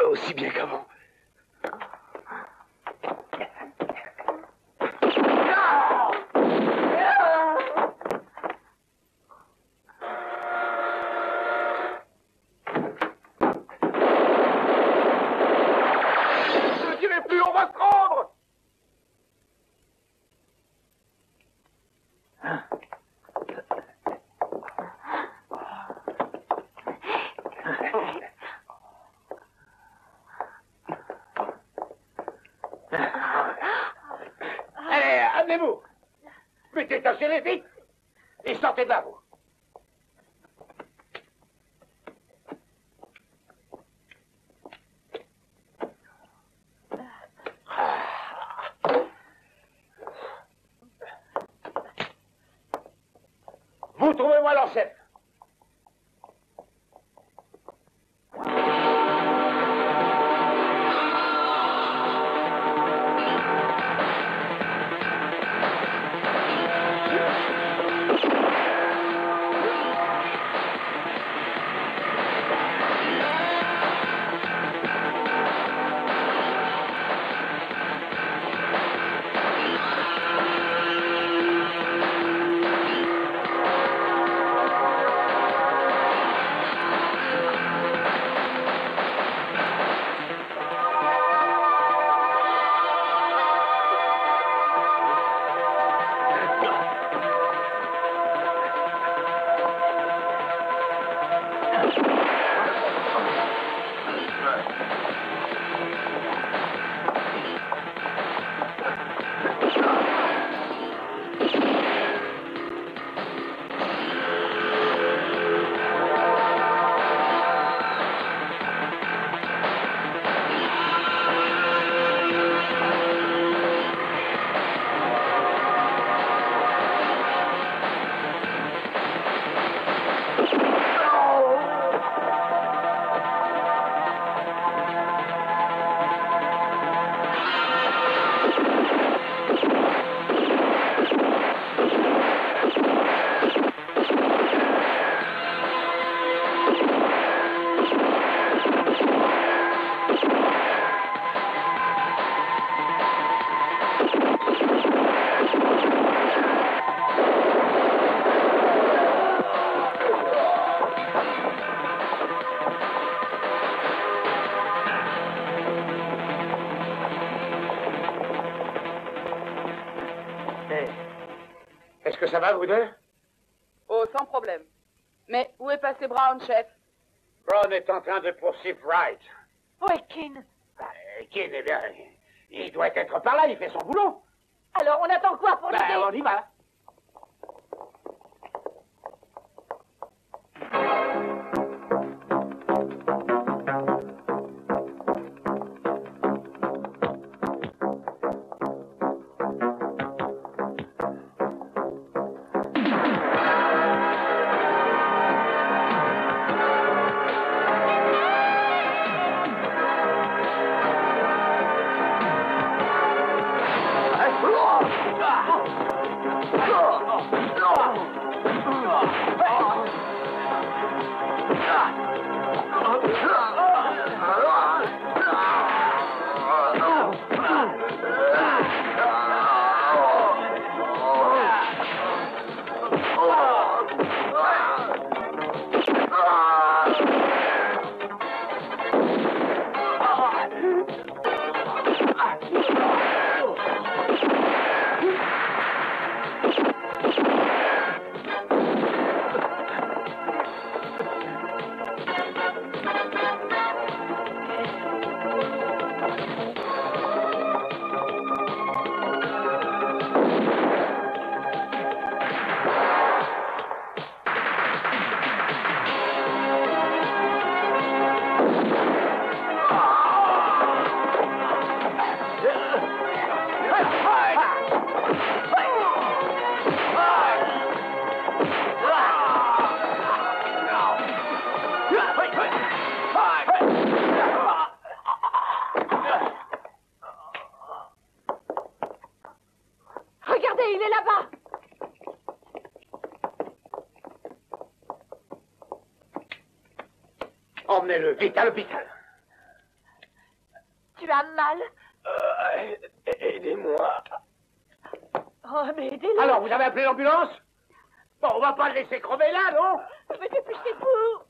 J: Aussi bien qu'avant.
H: Ne tirez plus, on va se rendre. Allez, amenez-vous. Mettez ta scellée vite et sortez de là, vous. Vous trouvez-moi l'ancêtre.
B: ça va, vous deux?
K: Oh, sans problème. Mais où est passé Brown, chef?
B: Brown est en train de poursuivre Wright.
I: Où est Keane?
B: Keane, eh bien, il doit être par là, il fait son boulot.
I: Alors, on attend quoi pour l'aider?
B: On y va.
I: Regardez, il est là-bas.
B: Emmenez-le vite à l'hôpital.
I: Tu as mal?
H: Aidez-moi.
I: Oh, mais aidez-le.
B: Alors, vous avez appelé l'ambulance? Bon, on va pas le laisser crever là, non?
I: Mais dépêchez-vous.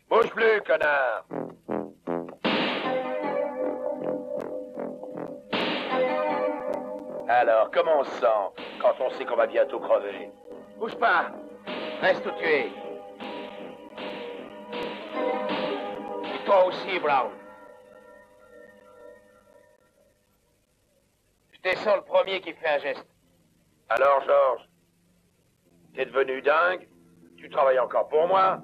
D: Bouge plus, connard! Alors, comment on se sent quand on sait qu'on va bientôt crever?
B: Bouge pas. Reste où tu es. Toi aussi, Brown.
H: Je descends le premier qui fait un geste.
D: Alors, Georges, t'es devenu dingue? Tu travailles encore pour moi?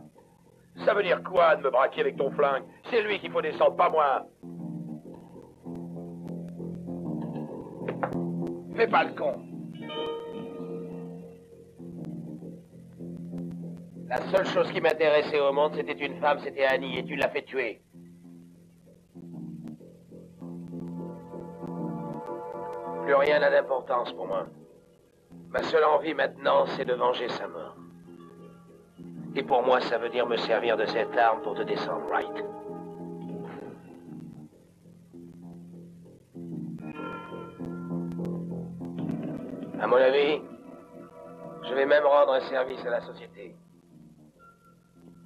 D: Ça veut dire quoi de me braquer avec ton flingue? C'est lui qu'il faut descendre, pas moi.
B: Fais pas le con.
H: La seule chose qui m'intéressait au monde, c'était une femme, c'était Annie, et tu l'as fait tuer. Plus rien n'a d'importance pour moi. Ma seule envie maintenant, c'est de venger sa mort. Et pour moi, ça veut dire me servir de cette arme pour te descendre, Wright. À mon avis, je vais même rendre un service à la société.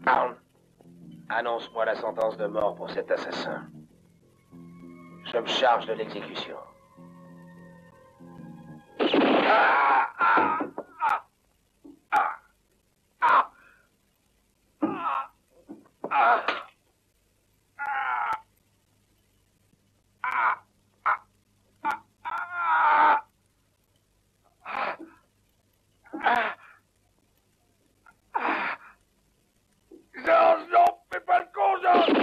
H: Brown, annonce-moi la sentence de mort pour cet assassin. Je me charge de l'exécution.
D: Georges, non, fais pas le con, Georges!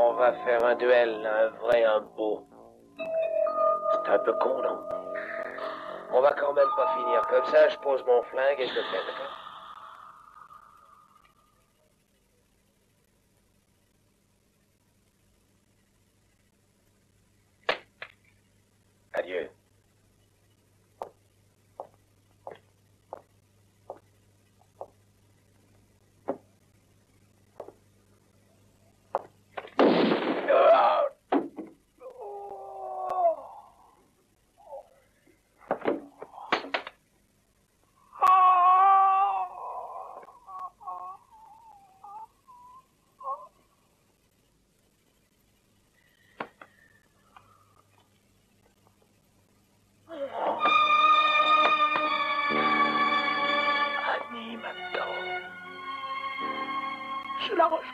H: On va faire un duel, un vrai, un beau. C'est un peu con, non? On va quand même pas finir comme ça, je pose mon flingue et je le fais, d'accord? Adieu. Annie, maintenant. Je la rejoins.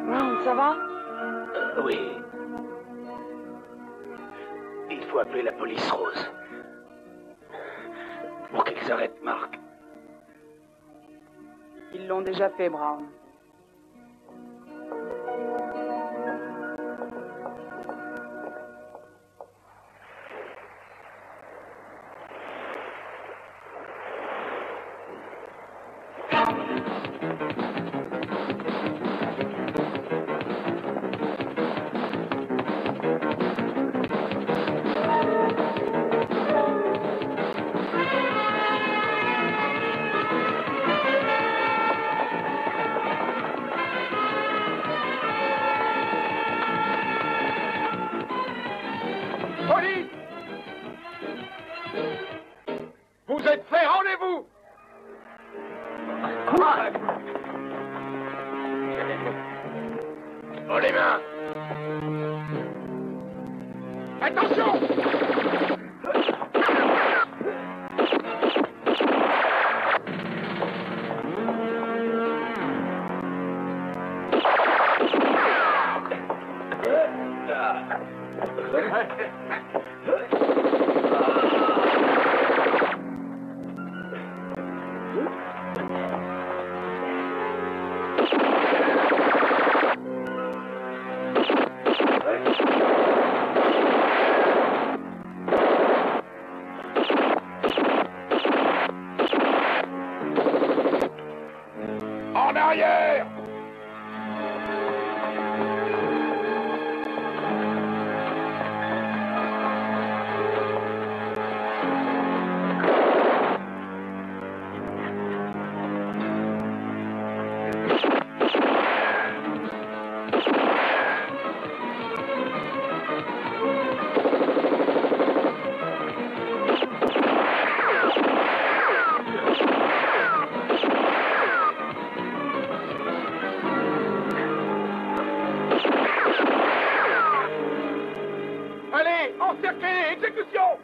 K: Brown, ça va?
J: Oui. Il faut appeler la police rose. Pour qu'ils arrêtent Marc.
K: Ils l'ont déjà fait, Brown.
C: Police! Vous êtes fait rendez-vous!
D: Oh, les mains!
C: Attention!
D: En arrière!
C: l'exécution.